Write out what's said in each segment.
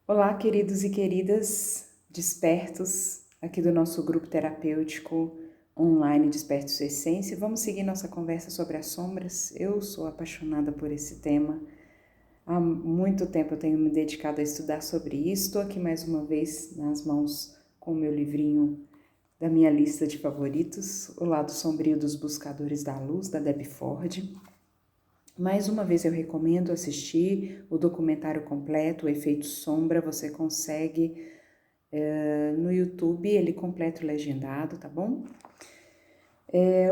Olá, queridos e queridas despertos aqui do nosso grupo terapêutico online Desperte Sua Essência. Vamos seguir nossa conversa sobre as sombras. Eu sou apaixonada por esse tema. Há muito tempo eu tenho me dedicado a estudar sobre isso. Estou aqui mais uma vez nas mãos com o meu livrinho da minha lista de favoritos, O Lado Sombrio dos Buscadores da Luz, da Debbie Ford. Mais uma vez eu recomendo assistir o documentário completo, O Efeito Sombra. Você consegue no YouTube, ele completo legendado, tá bom?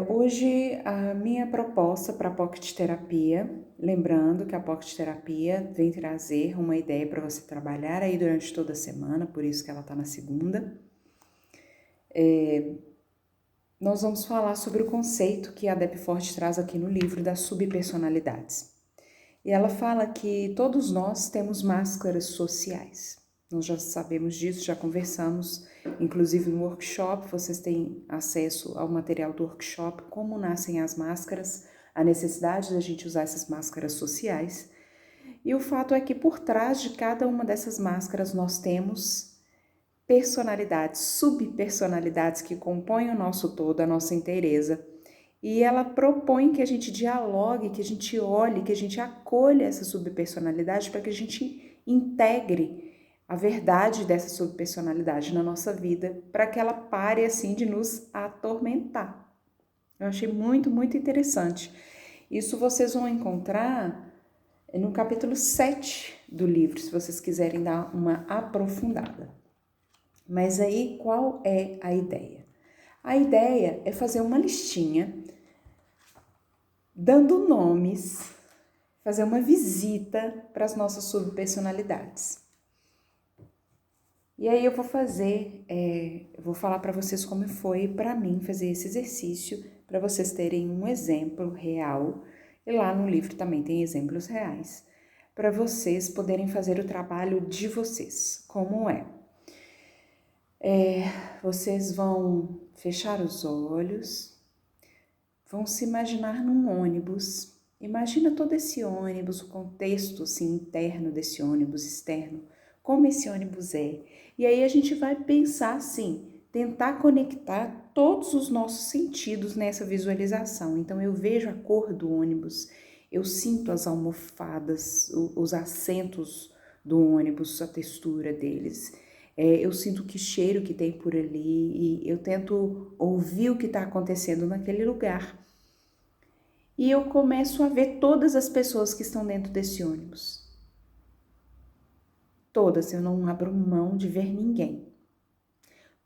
Hoje a minha proposta para a Pocket Terapia, lembrando que a Pocket Terapia vem trazer uma ideia para você trabalhar aí durante toda a semana, por isso que ela está na segunda. Nós vamos falar sobre o conceito que a Debbie Ford traz aqui no livro das subpersonalidades. E ela fala que todos nós temos máscaras sociais. Nós já sabemos disso, já conversamos, inclusive no workshop, vocês têm acesso ao material do workshop, como nascem as máscaras, a necessidade da gente usar essas máscaras sociais. E o fato é que por trás de cada uma dessas máscaras nós temos personalidades, subpersonalidades que compõem o nosso todo, a nossa inteireza. E ela propõe que a gente dialogue, que a gente olhe, que a gente acolha essa subpersonalidade para que a gente integre a verdade dessa subpersonalidade na nossa vida, para que ela pare assim de nos atormentar. Eu achei muito, muito interessante. Isso vocês vão encontrar no capítulo 7 do livro, se vocês quiserem dar uma aprofundada. Mas aí, qual é a ideia? A ideia é fazer uma listinha, dando nomes, fazer uma visita para as nossas subpersonalidades. E aí eu vou vou falar para vocês como foi para mim fazer esse exercício, para vocês terem um exemplo real. E lá no livro também tem exemplos reais, para vocês poderem fazer o trabalho de vocês. Como é? Vocês vão fechar os olhos, vão se imaginar num ônibus. Imagina todo esse ônibus, o contexto assim, interno desse ônibus, externo, como esse ônibus é. E aí a gente vai pensar assim, tentar conectar todos os nossos sentidos nessa visualização. Então eu vejo a cor do ônibus, eu sinto as almofadas, os assentos do ônibus, a textura deles. Eu sinto que cheiro que tem por ali e eu tento ouvir o que está acontecendo naquele lugar. E eu começo a ver todas as pessoas que estão dentro desse ônibus. Todas, eu não abro mão de ver ninguém.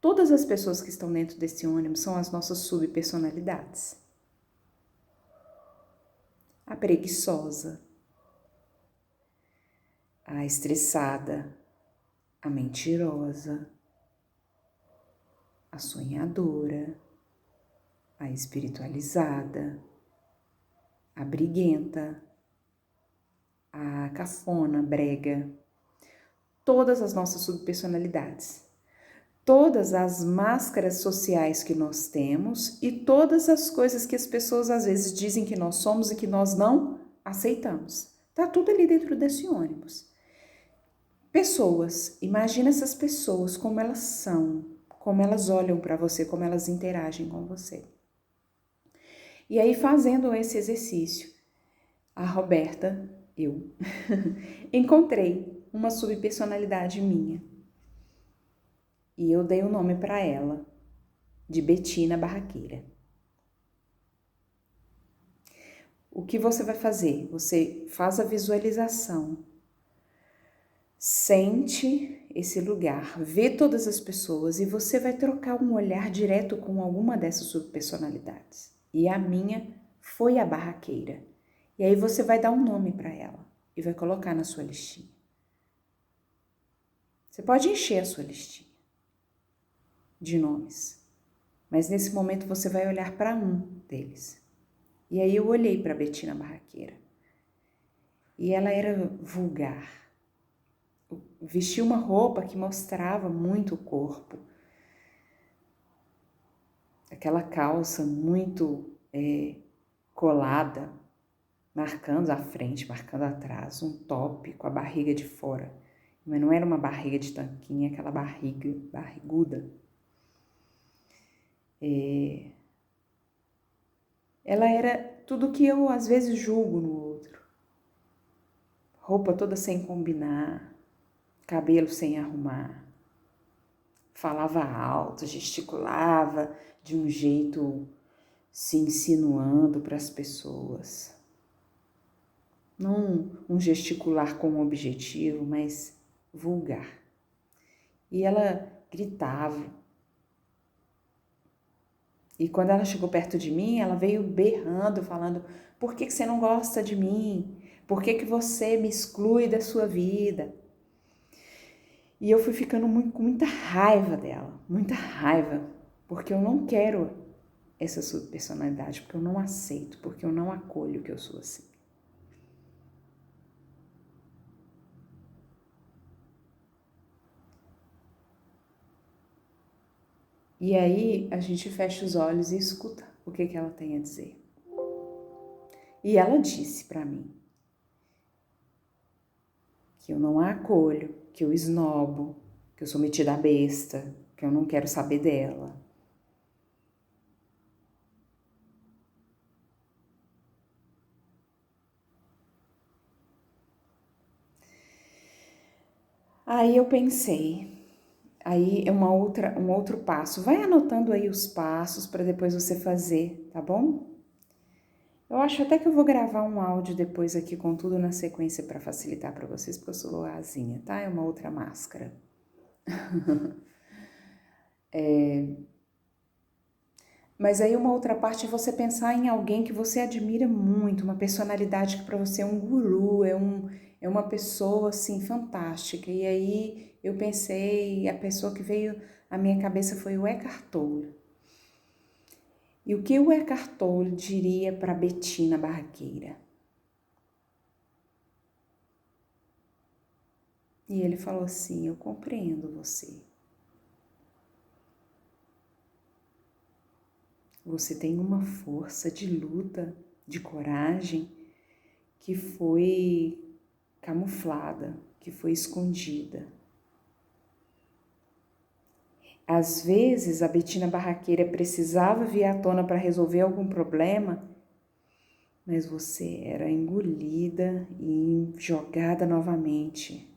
Todas as pessoas que estão dentro desse ônibus são as nossas subpersonalidades. A preguiçosa, a estressada, a mentirosa, a sonhadora, a espiritualizada, a briguenta, a cafona, brega, todas as nossas subpersonalidades, todas as máscaras sociais que nós temos e todas as coisas que as pessoas às vezes dizem que nós somos e que nós não aceitamos. Tá tudo ali dentro desse ônibus. Pessoas, imagina essas pessoas como elas são, como elas olham para você, como elas interagem com você. E aí, fazendo esse exercício, a Roberta, eu, encontrei uma subpersonalidade minha. E eu dei o nome para ela, de Betina Barraqueira. O que você vai fazer? Você faz a visualização, sente esse lugar, vê todas as pessoas e você vai trocar um olhar direto com alguma dessas subpersonalidades. E a minha foi a barraqueira. E aí você vai dar um nome para ela e vai colocar na sua listinha. Você pode encher a sua listinha de nomes, mas nesse momento você vai olhar para um deles. E aí eu olhei para Betina Barraqueira e ela era vulgar. Vestia uma roupa que mostrava muito o corpo. Aquela calça muito colada, marcando a frente, marcando atrás, um top com a barriga de fora. Mas não era uma barriga de tanquinho, aquela barriga barriguda. Ela era tudo que eu às vezes julgo no outro. Roupa toda sem combinar, cabelo sem arrumar. Falava alto, gesticulava de um jeito se insinuando para as pessoas. Não um gesticular com um objetivo, mas vulgar. E ela gritava. E quando ela chegou perto de mim, ela veio berrando, falando: por que você não gosta de mim? Por que você me exclui da sua vida? E eu fui ficando com muita raiva dela, muita raiva, porque eu não quero essa subpersonalidade, porque eu não aceito, porque eu não acolho que eu sou assim. E aí a gente fecha os olhos e escuta o que ela tem a dizer. E ela disse para mim que eu não a acolho, que eu esnobo, que eu sou metida a besta, que eu não quero saber dela. Aí eu pensei, aí é um outro passo. Vai anotando aí os passos para depois você fazer, tá bom? Eu acho até que eu vou gravar um áudio depois aqui com tudo na sequência para facilitar para vocês, porque eu sou asinha, tá? É uma outra máscara. Mas aí uma outra parte é você pensar em alguém que você admira muito, uma personalidade que para você é um guru, é uma pessoa assim fantástica. E aí eu pensei, a pessoa que veio à minha cabeça foi o Eckhart Tolle. E o que o Eckhart Tolle diria para Betina Barraqueira? E ele falou assim: eu compreendo você. Você tem uma força de luta, de coragem que foi camuflada, que foi escondida. Às vezes a Betina Barraqueira precisava vir à tona para resolver algum problema, mas você era engolida e jogada novamente.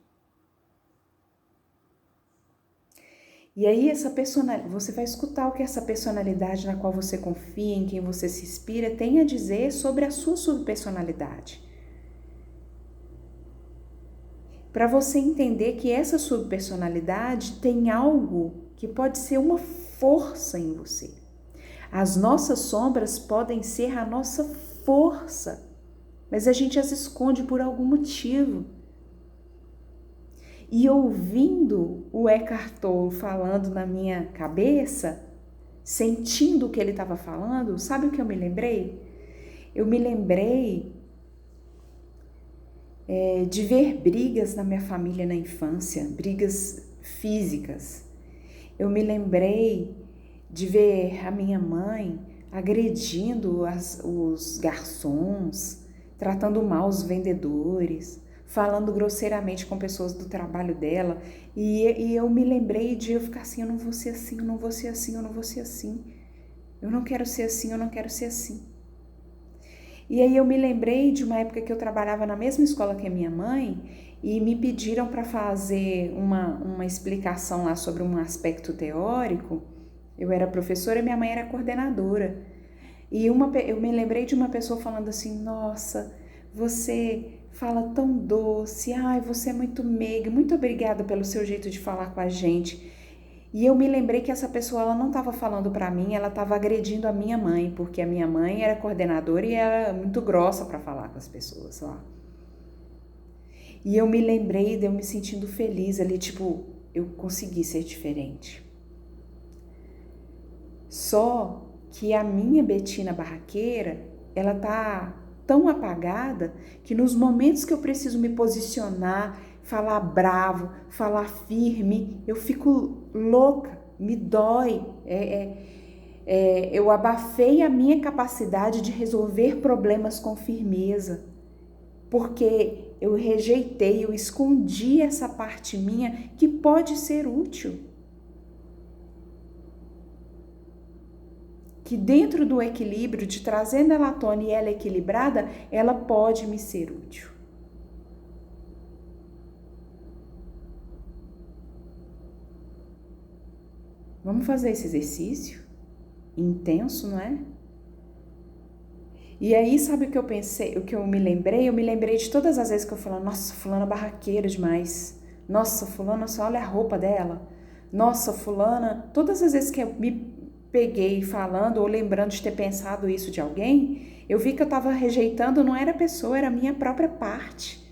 E aí você vai escutar o que essa personalidade na qual você confia, em quem você se inspira, tem a dizer sobre a sua subpersonalidade. Para você entender que essa subpersonalidade tem algo que pode ser uma força em você. As nossas sombras podem ser a nossa força, mas a gente as esconde por algum motivo. E ouvindo o Eckhart Tolle falando na minha cabeça, sentindo o que ele estava falando, sabe o que eu me lembrei? Eu me lembrei de ver brigas na minha família na infância, brigas físicas. Eu me lembrei de ver a minha mãe agredindo os garçons, tratando mal os vendedores, falando grosseiramente com pessoas do trabalho dela. E eu me lembrei de eu ficar assim: eu não vou ser assim, eu não vou ser assim, eu não vou ser assim. Eu não quero ser assim, eu não quero ser assim. E aí eu me lembrei de uma época que eu trabalhava na mesma escola que a minha mãe e me pediram para fazer uma explicação lá sobre um aspecto teórico. Eu era professora e minha mãe era coordenadora. E eu me lembrei de uma pessoa falando assim: nossa, você fala tão doce, ai, você é muito meiga, muito obrigada pelo seu jeito de falar com a gente. E eu me lembrei que essa pessoa ela não estava falando para mim, ela estava agredindo a minha mãe, porque a minha mãe era coordenadora e era muito grossa para falar com as pessoas lá. E eu me lembrei de eu me sentindo feliz ali, tipo, eu consegui ser diferente. Só que a minha Betina Barraqueira, ela tá tão apagada que nos momentos que eu preciso me posicionar, falar bravo, falar firme, eu fico louca, me dói. Eu abafei a minha capacidade de resolver problemas com firmeza, porque eu rejeitei, eu escondi essa parte minha que pode ser útil. Que dentro do equilíbrio, de trazendo ela à tona e ela equilibrada, ela pode me ser útil. Vamos fazer esse exercício? Intenso, não é? E aí, sabe o que eu pensei, o que eu me lembrei? Eu me lembrei de todas as vezes que eu falo, nossa, fulana barraqueira demais. Nossa, fulana, só olha a roupa dela. Nossa, fulana... Todas as vezes que eu me peguei falando ou lembrando de ter pensado isso de alguém, eu vi que eu estava rejeitando, não era a pessoa, era a minha própria parte.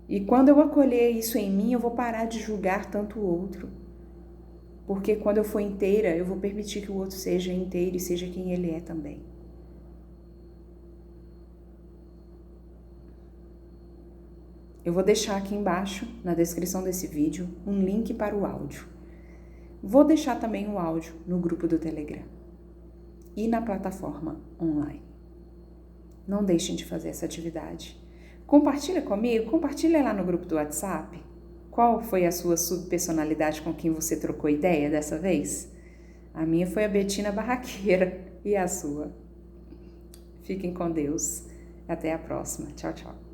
E quando eu acolher isso em mim, eu vou parar de julgar tanto o outro. Porque quando eu for inteira, eu vou permitir que o outro seja inteiro e seja quem ele é também. Eu vou deixar aqui embaixo, na descrição desse vídeo, um link para o áudio. Vou deixar também o áudio no grupo do Telegram e na plataforma online. Não deixem de fazer essa atividade. Compartilha comigo, compartilha lá no grupo do WhatsApp. Qual foi a sua subpersonalidade com quem você trocou ideia dessa vez? A minha foi a Betina Barraqueira e a sua. Fiquem com Deus. Até a próxima. Tchau, tchau.